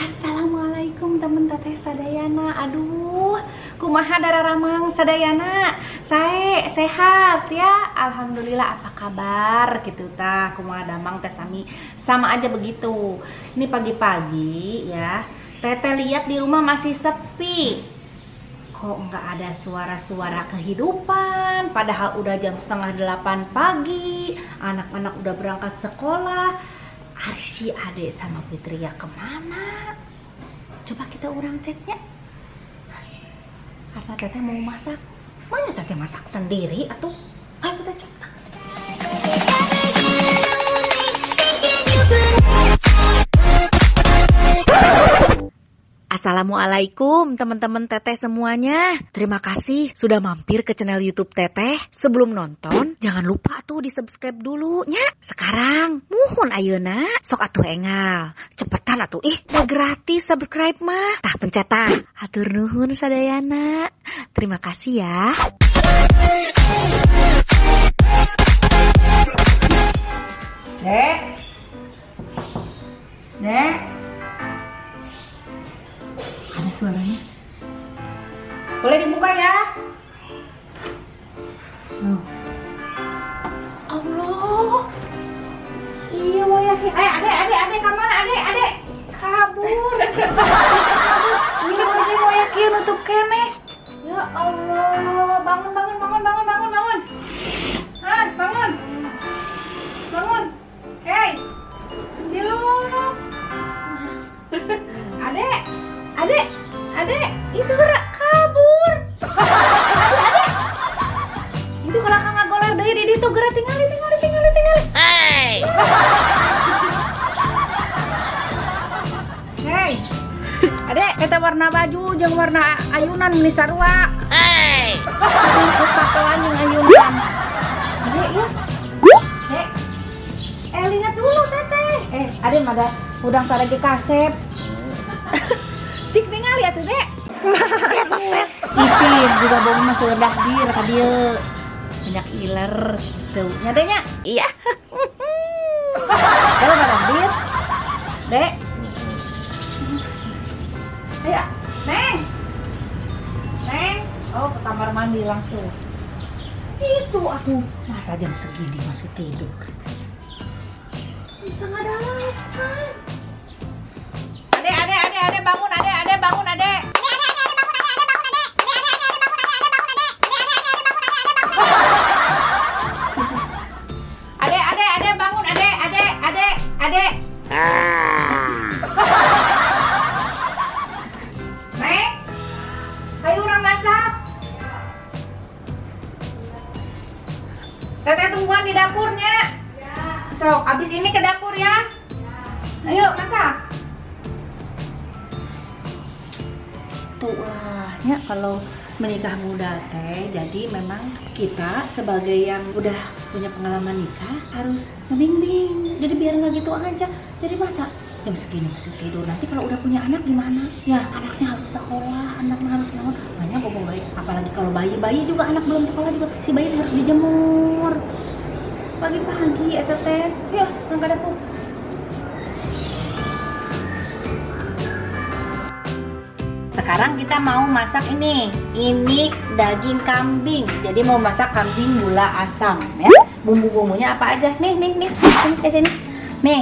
Assalamualaikum temen teteh sadayana. Aduh, kumaha dararamang sadayana. Sae sehat ya. Alhamdulillah, apa kabar gitu tah. Kumaha damang teh sami sama aja begitu. Ini pagi-pagi ya. Teteh lihat di rumah masih sepi. Kok nggak ada suara-suara kehidupan, padahal udah jam 7:30 pagi, anak-anak udah berangkat sekolah. Arsi Ade sama Fitria kemana? Coba kita urang ceknya. Karena teteh mau masak. Mana teteh masak sendiri atuh? Ayo kita cek. Assalamualaikum teman-teman teteh semuanya. Terima kasih sudah mampir ke channel YouTube teteh. Sebelum nonton, jangan lupa tuh di subscribe dulu nya. Sekarang, muhun ayeuna, sok atuh engal. Cepetan atuh, udah gratis subscribe mah. Tah pencetah. Hatur nuhun sadayana. Terima kasih ya. Dek. Dek. Ada suaranya. Boleh dibuka ya? Allah. Iya mau yakin. Adek kemana? Adek. Kabur. Ini mau yakin nutup kene. Ya Allah. Bangun. Han, bangun. Hey. Ciluk. Adek, itu gerak kabur. Adek. Itu kalau kakak goler deui di ditu gerak tinggali. Hey. Hey. Adek, eta warna baju jeung warna ayunan ini sarua. Hey. Patoan jeung ayunan. Adek ya. Dek. Lihat dulu teteh. Adek mada udang sarege kasep. Cik ningali atuh dek. Ya tes. Isin juga bong mah seudah dir ka dieu. Banyak iler tuh. Nyadanya? Iya. Kalau pada dir. Dek. Ayo, Neng. Oh, ke kamar mandi langsung. Itu atuh. Masa jam segini masih tidur? Bisa ngadalakan. Adek bangun, adek. Adek bangun, adek. Neng, ayo urang masak. Teteh tungguan di dapurnya. Sok, abis ini ke dapur ya. Ayo masak. Tuhnya kalau menikah muda teh, jadi memang kita sebagai yang udah punya pengalaman nikah harus ngebimbing. Jadi biar nggak gitu aja. Jadi masa jam segini masih tidur, nanti kalau udah punya anak gimana? Ya anaknya harus sekolah, anaknya harus naon. Banyak bobo bayi. Apalagi kalau bayi juga anak belum sekolah juga si bayi harus dijemur pagi-pagi eta teh. Ya, angkat dapur. Sekarang kita mau masak ini daging kambing. Jadi mau masak kambing gula asam ya. Bumbu-bumbunya apa aja? Nih. Sini. Nih,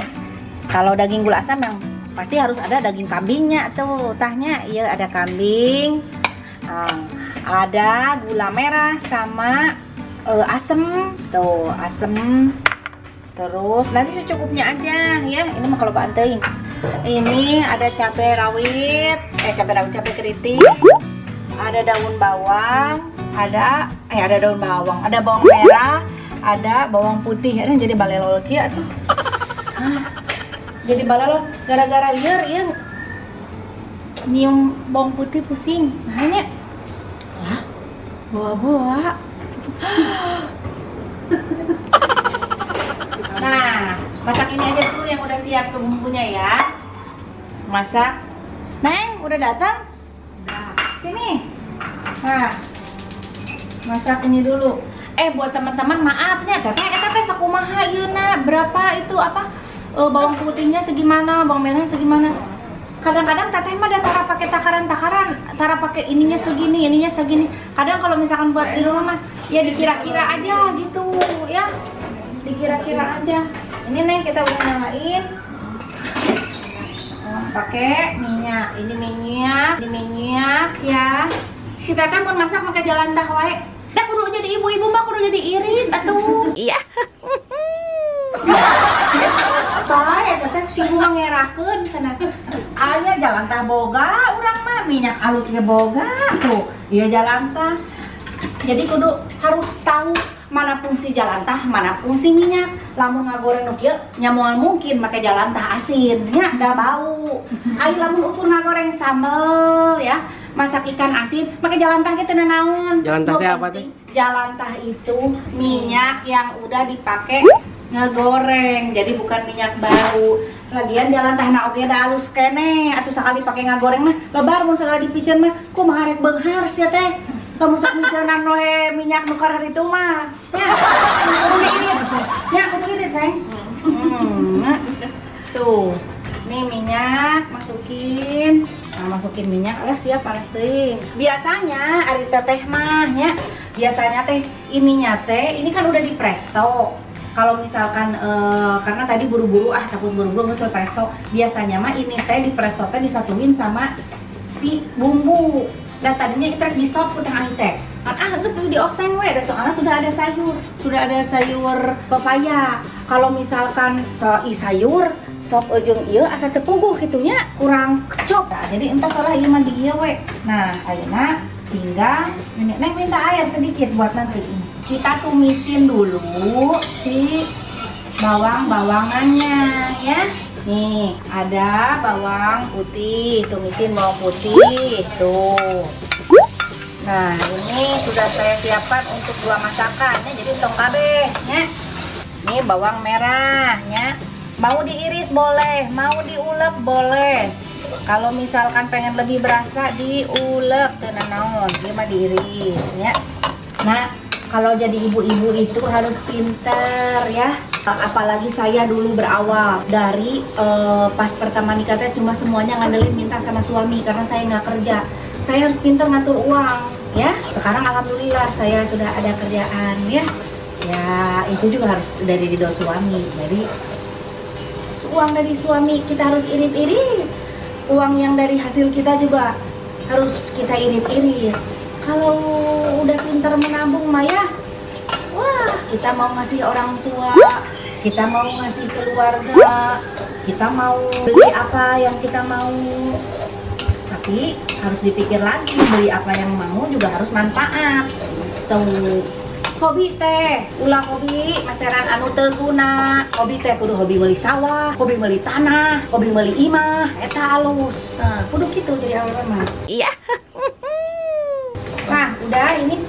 kalau daging gula asam yang pasti harus ada daging kambingnya tuh. Tahnya iya ada kambing. Ada gula merah sama asem. Tuh, asem. Terus nanti secukupnya aja ya. Ini mah kalau bantuin. Ini ada cabai rawit, cabai keriting, ada daun bawang, ada daun bawang, ada bawang merah, ada bawang putih. Ada jadi balelo kieu atuh. Jadi balelo gara-gara lieur ieu nyium bawang putih pusing. Nah, bawa. Nah, masak ini aja dulu yang udah siap tuh bumbunya ya. Masak. Neng, udah datang? Udah. Sini. Nah, masak ini dulu. Buat teman-teman maafnya, teteh sakumaha ieu na berapa itu apa? Bawang putihnya segimana, bawang merahnya segimana? Kadang-kadang teteh mah ada tara pakai takaran-takaran, tara pakai ininya segini, ininya segini. Kadang kalau misalkan buat di rumah mah ya dikira-kira aja gitu ya. Dikira-kira aja. Ini nih kita udah nyalain. Pakai minyak. Ini minyak ya. Si teteh mau masak pakai jalan tah wae. Dah kudu jadi ibu-ibu mah kudu jadi irit atuh. Iya. Saya teteh sing ngerakeun sana. Aya jalan tah boga, urang mah minyak alus ge boga tuh. Ieu jalan tah. Jadi kudu harus tahu mana fungsi jalan tah, mana fungsi minyak. Lamun ngagoreng nu kieu nya moal mungkin make jalan tah asin nya da bau. Ai lamun ukur ngagoreng sambel ya, masak ikan asin make jalan tah ge teu naon. Jalan tah teh apa teh? Jalan tah itu minyak yang udah dipakai ngegoreng, jadi bukan minyak baru. Lagian jalan teh na oge da alus keneh, atuh sakali pakai ngagoreng mah lebar mun segala dipiceun mah kumaha rek beunghar sia teh. Kamu sok miceunna noe minyak nu karar itu mah. Ya. Kudu irit. Ya, kudu irit, Neng. Tuh. Nih minyak masukin. Nah, masukin minyak ya siap panas teuing. Biasanya ari teteh mah nya, biasanya teh ininya teh ini kan udah di presto. Kalau misalkan karena tadi buru-buru takut buru-buru nggak presto, biasanya mah ini teh di presto teh disatuin sama si bumbu. Dan tadinya kita di sop utang ani teh. Geus di oseng we, soalnya sudah ada sayur pepaya. Kalau misalkan sayur sop ujung ieu asa teu puguh kitunya kurang kecop. Nah, jadi entah salah ieu mah di ieu we. Nah, ayeuna tinggal Neng minta air sedikit buat nanti. Kita tumisin dulu si bawang-bawangannya ya. Nih, ada bawang putih, tumisin bawang putih tuh. Nah, ini sudah saya siapkan untuk 2 masakan ya, jadi tong kabeh ya. Ini bawang merah ya. Mau diiris boleh, mau diulek boleh. Kalau misalkan pengen lebih berasa diulek teu naon, dia mah diiris ya. Nah, kalau jadi ibu-ibu itu harus pinter ya. Apalagi saya dulu berawal dari pas pertama nikah teh cuma semuanya ngandelin minta sama suami karena saya nggak kerja. Saya harus pinter ngatur uang ya. Sekarang alhamdulillah saya sudah ada kerjaan ya. Ya itu juga harus dari ridho suami. Jadi uang dari suami kita harus irit-irit. Uang yang dari hasil kita juga harus kita irit-irit. Kalau udah pintar menabung Maya, wah kita mau ngasih orang tua, kita mau ngasih keluarga, kita mau beli apa yang kita mau. Tapi harus dipikir lagi, beli apa yang mau juga harus manfaat. Tuh, hobi teh, ulah hobi maseran anu teu guna. Hobi teh kudu hobi meuli sawah, hobi meuli tanah, hobi meuli imah, eta alus. Nah, kudu kitu jadi awal mah. Iya. Nah, udah ini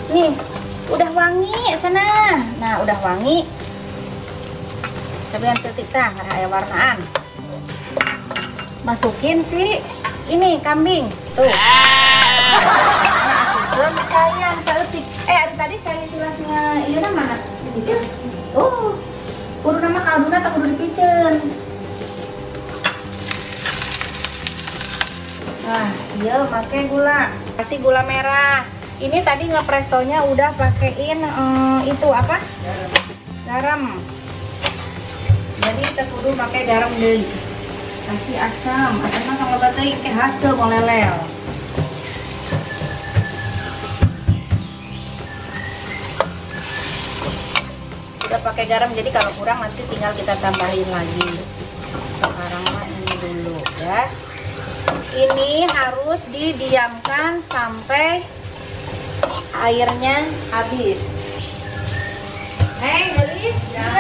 nih, udah wangi sana. Nah, udah wangi. Cabean setik tah, aya warnaan. Masukin si ini kambing. Tuh. Terus sayang saeutik. Ari tadi saya tulasnya ieu mana? Dipiceun. Oh. Kudu nama kalduna teh kudu dipiceun. Nah, iya pakai gula. Kasih gula merah. Ini tadi ngeprestonya udah pakein itu apa? Garam. Jadi kita kudu pakai garam deui. Kasih asam. Asamna kalau bateuy ke hasil molelel. Udah pakai garam, jadi kalau kurang nanti tinggal kita tambahin lagi. Sekarang mah ini dulu ya. Ini harus didiamkan sampai airnya habis. Gelis, ya.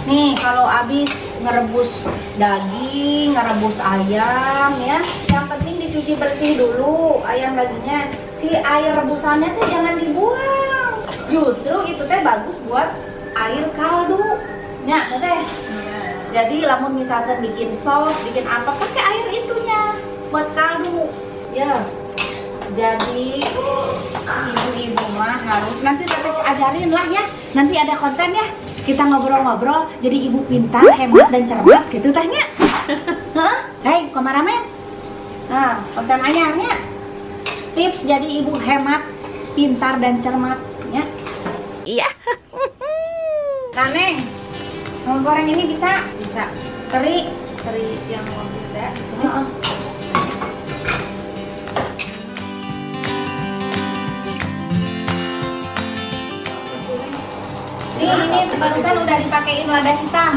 Nih, kalau habis ngerebus daging, ngerebus ayam ya, yang penting dicuci bersih dulu ayam dagingnya. Si air rebusannya tuh jangan dibuang. Justru itu teh bagus buat air kaldu. Ya, teh. Jadi lamun misalkan bikin sop, bikin apa, pakai air itunya buat kaldu. Ya. Jadi ibu-ibu mah harus nanti teteh ajarin lah ya. Nanti ada konten ya. Kita ngobrol-ngobrol jadi ibu pintar, hemat dan cermat gitu tanya. Hah? Hei, kameramen. Nah, konten anyarnya. Tips jadi ibu hemat, pintar dan cermat ya. Iya. Nah, Neng. Mau goreng ini bisa? Bisa. Teri yang mobil ya di sini. Ini barusan udah dipakein lada hitam.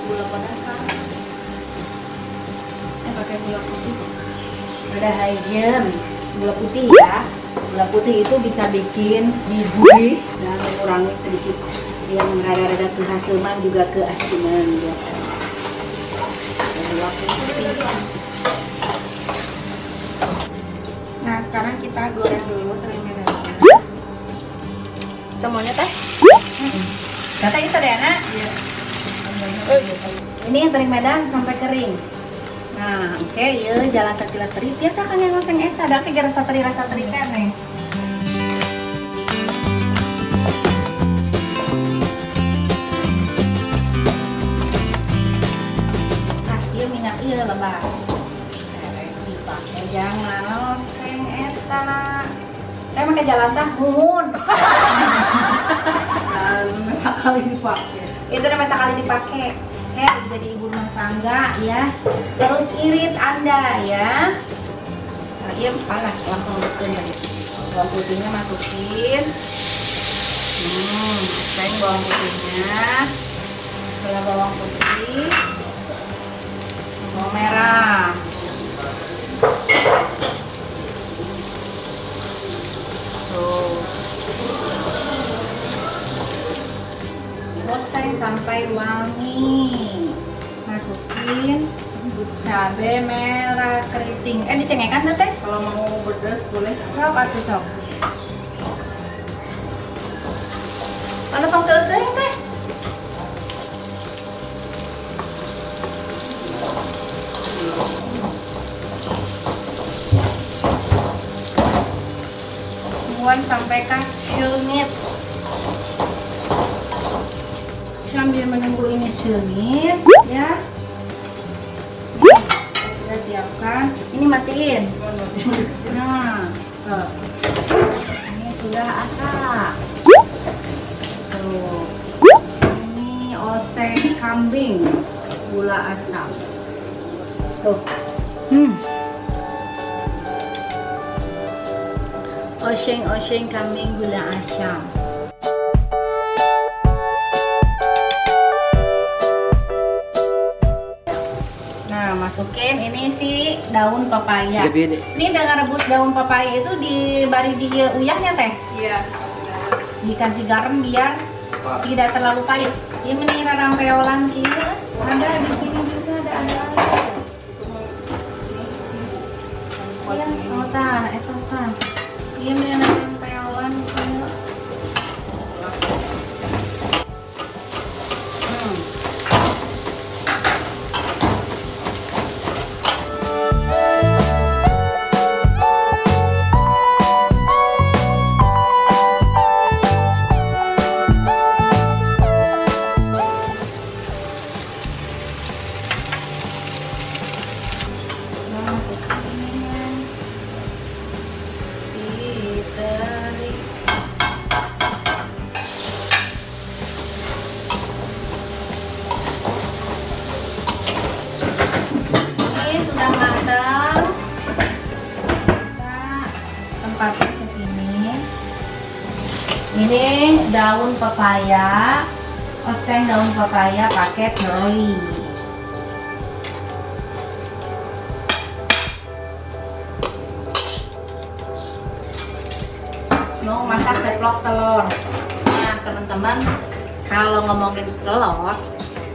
Gula padasan. Pakai gula putih. Ada hayam, gula putih ya. Gula putih itu bisa bikin gurih dan mengurangi sedikit yang rada-rada kehasuman juga keasinan biasanya. Gula putih. Nah, sekarang kita goreng dulu teri medanya. Semuanya teh? Kata ini Sadayana? Iya. Ini yang teri medan sampai kering. Nah, oke, ya jalan ke tilas teri. Biasa kan yang ngoseng eta, ada ke rasa teri kan nih. Nah, iya minyak iya lebah. Dipakai jangan ngoseng eta. Saya pakai jalan tah muhun. Sekali dipakai. Itu namanya sekali dipakai. Jadi ibu rumah tangga ya, terus irit Anda ya. Nah, iya panas, langsung masukin tadi. Bawang putihnya masukin. Masukin bawang putihnya. Setelah bawang putih, bawang merah. Tuh. Goreng sampai wangi. Masukin cabai merah keriting. Dicengekan tuh teh. Kalau mau pedas boleh. Sok atuh sok. Mana tong seudeuh teh? Buat sampai kasyumit. Sambil menunggu ini sumit ya, kita siapkan. Ini matiin. Nah, ini sudah asap. Tuh, ini oseng kambing gula asam. Tuh, oseng kambing gula asam. Masukin ini si daun papaya. Ini dengan rebus daun papaya itu dibari di uyahnya teh. Iya. Dikasih garam biar tidak terlalu pahit. Ini radang peolan kieu. Ada di sini juga ada. Iya, oh tah, eta tah. Ieu radang peolan kieu. Tempatnya ke sini. Ini daun pepaya, oseng daun pepaya pakai telur. Mau masak ceplok telur. Nah, teman-teman, kalau ngomongin telur,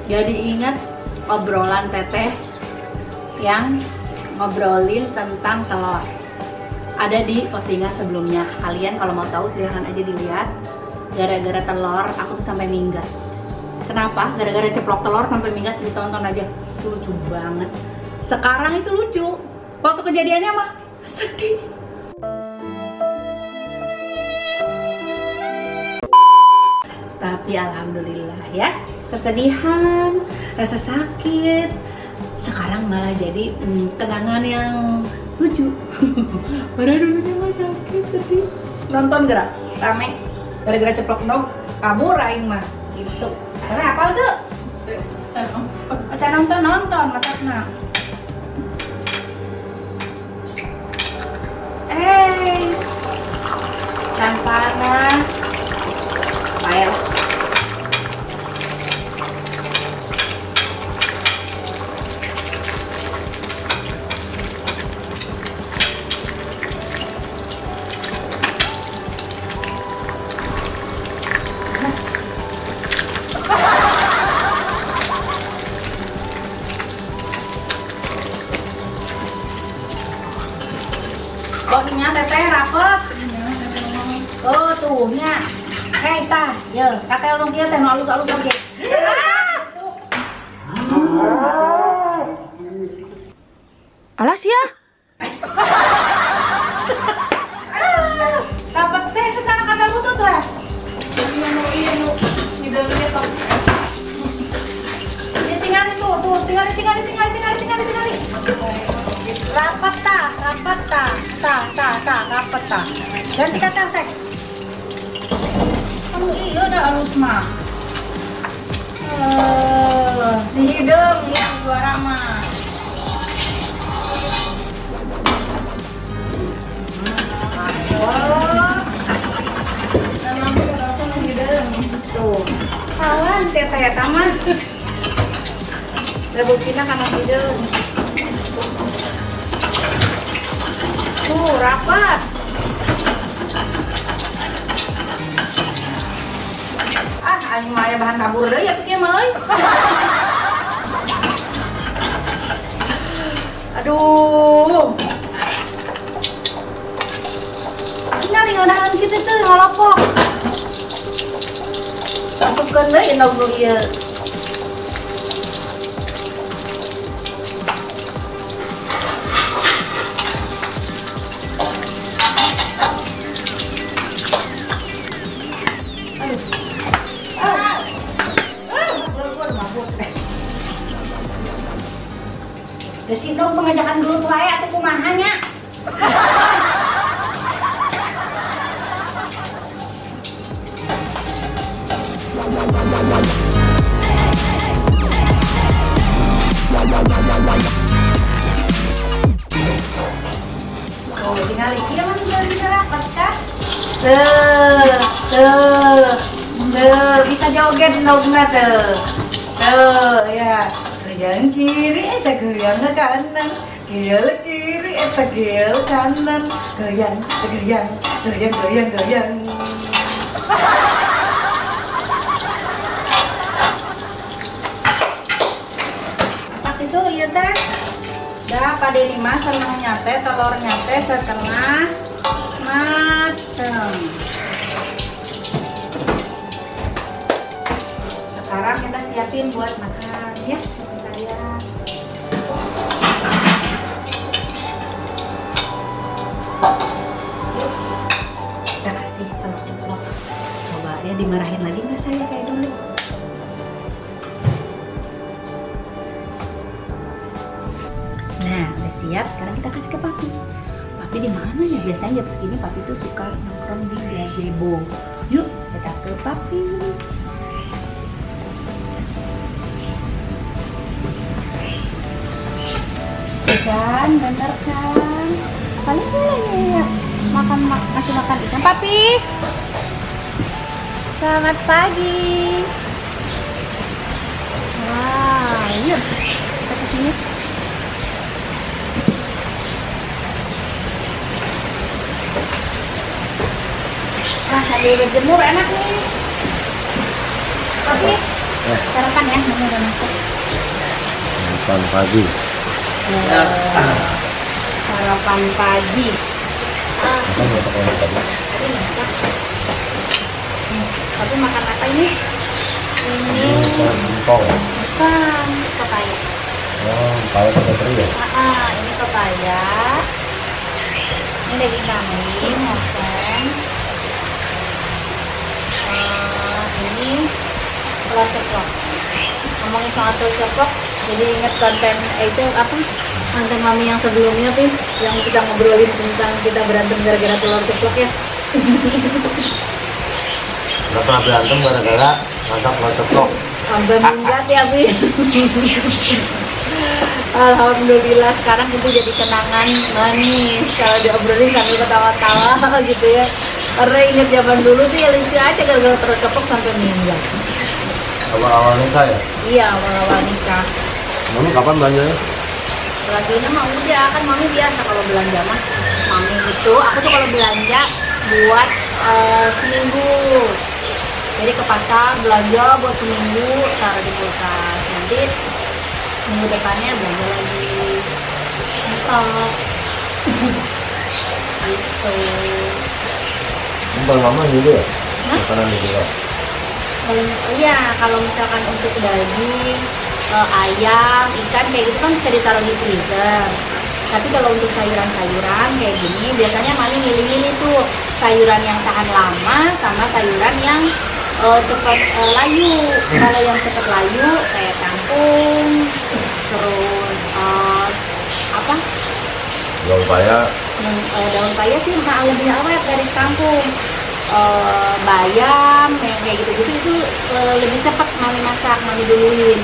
Jadi ingat obrolan teteh yang ngobrolin tentang telur. Ada di postingan sebelumnya. Kalian kalau mau tahu silahkan aja dilihat. Gara-gara telur aku tuh sampai minggat. Kenapa? Gara-gara ceplok telur sampai minggat, ditonton aja. Itu lucu banget. Sekarang itu lucu. Waktu kejadiannya mah sedih. Tapi alhamdulillah ya, kesedihan, rasa sakit sekarang malah jadi kenangan yang lucu. Padahal dulunya mah sakit, sedih. Nonton gerak, rame. Gara-gara ceplok dong, kabur aing mah. Gitu. Karena apa tuh? Nonton matakna. Can panas. Air. Boknya teteh rapet. Oh tuhnya. Hei tah, ya, kata orang dia teh halus-halus oke. Alas ya. Rapet teh ke sana kata butut lah. Iya nu di dalamnya kok. Ini tinggal rapat ta. Ganti kata sek. Kamu iya udah halus mah. Si hidung ya suara mah. Nama aku udah sama hidung. Tuh. Kawan teteh tamas. Rebukina karena hidung. Tuh rapat. Aing mah aya bahan kabur deui atuh kieu mah euy. Aduh. Tinggal ngeudahan kitu teh ngalopok. Masukkeun deui endog nu ieu. Desi dong pengajakan dulu tuh ayah tuh kumahanya. Oh tinggal iki mah bisa rapat kan? Bisa joget dongna tuh. Ya. Goyang kiri, goyang ke kanan, gil kiri, gil kanan, goyang. Masak itu iya teh. Dah pada ini mah senangnya teh telurnya teh setengah mateng. Sekarang kita siapin buat makan ya. Kita kasih telur ceplok. Coba ya dimarahin lagi nggak saya kayak dulu. Nah udah siap. Sekarang kita kasih ke papi. Papi di mana ya? Biasanya jam segini papi tuh suka nongkrong di gazebo. Yuk kita ke papi. Kan, bener kan? Paling boleh ya ngasih makan ikan. Papi, selamat pagi. Wah, yuk kita kesini. Nah, sambil berjemur enak nih. Papi, Sarapan ya, mama udah masak. Sarapan pagi. Sarapan pagi. Apa masak orang tadi? Tadi masak. Tapi makan apa ini? Ini Singkong. bukan pepaya. Oh, pepaya pakai teri ya? Ini pepaya. Ini daging kambing, oseng. Ini telur ceplok. Ngomongin soal telur ceplok, jadi inget konten itu apa? Konten mami yang sebelumnya tuh, yang kita ngobrolin tentang kita berantem gara-gara telur ceplok ya. Nggak pernah berantem gara-gara masak telur ceplok. Sampai minggat ya, Bi. Alhamdulillah sekarang itu jadi kenangan manis kalau diobrolin sambil ketawa-tawa gitu ya. Karena inget zaman dulu tuh ya lucu aja gara-gara telur ceplok sampai minggat. Awal-awal nikah ya? Iya, awal-awal nikah. Mami kapan belanjanya? Belanjanya mah udah, kan mami biasa kalau belanja mah. Mami itu, aku tuh kalau belanja buat seminggu. Jadi ke pasar belanja buat seminggu, taruh di kulkas. Nanti minggu depannya belanja lagi. Nyetok. Gitu. Kalau mama gitu ya? Hah? Makanan gitu ya? Iya, kalau misalkan untuk daging, ayam, ikan kayak gitu kan bisa ditaruh di freezer. Tapi kalau untuk sayuran-sayuran kayak gini, biasanya mami milih-milih tuh sayuran yang tahan lama sama sayuran yang cepat layu. Kalau yang cepat layu kayak kangkung, terus apa? Daun paya. Daun paya sih lebih awet dari kangkung. Bayam yang kayak gitu-gitu itu lebih cepat mami masak, mami duluin.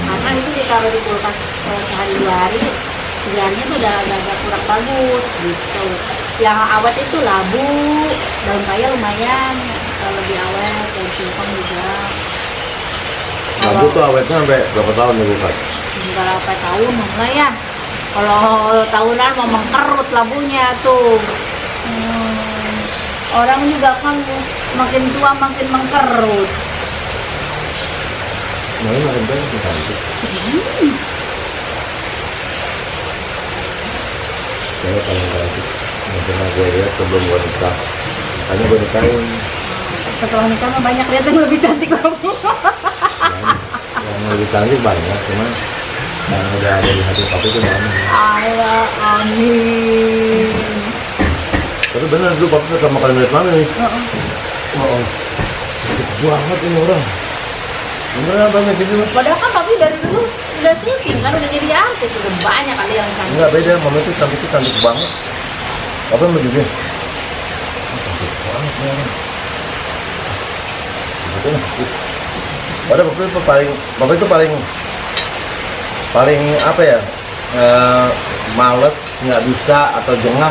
Karena itu ditaruh di kulkas sehari 2 hari, 3 harinya tuh udah agak kurang bagus gitu. Yang awet itu labu, daun paya lumayan lebih awet, dan singkong juga. Labu tuh awetnya sampai berapa tahun nih bukan? Berapa tahun mulai ya? Kalau tahunan mau mengkerut labunya tuh. Orang juga kan makin tua makin mengkerut. Mami makin tua makin cantik. Saya paling cantik. Yang pernah gue lihat sebelum gue nikah. Makanya gue nikahin. Setelah nikah mah banyak lihat yang lebih cantik kamu. Yang lebih cantik banyak, cuman yang udah ada di hati papi itu mami. Allah, amin. Tapi bener dulu papi pertama kali ngeliat mami nih. Oh, cantik banget ini orang. Beneran banyak gitu. Padahal kan papi dari dulu udah syuting kan, udah jadi artis, udah banyak kali yang cantik. Enggak beda, mami itu cantik banget. Apa yang begini? Cantik banget ya orang. Padahal papi itu paling apa ya? Males, nggak bisa atau jengah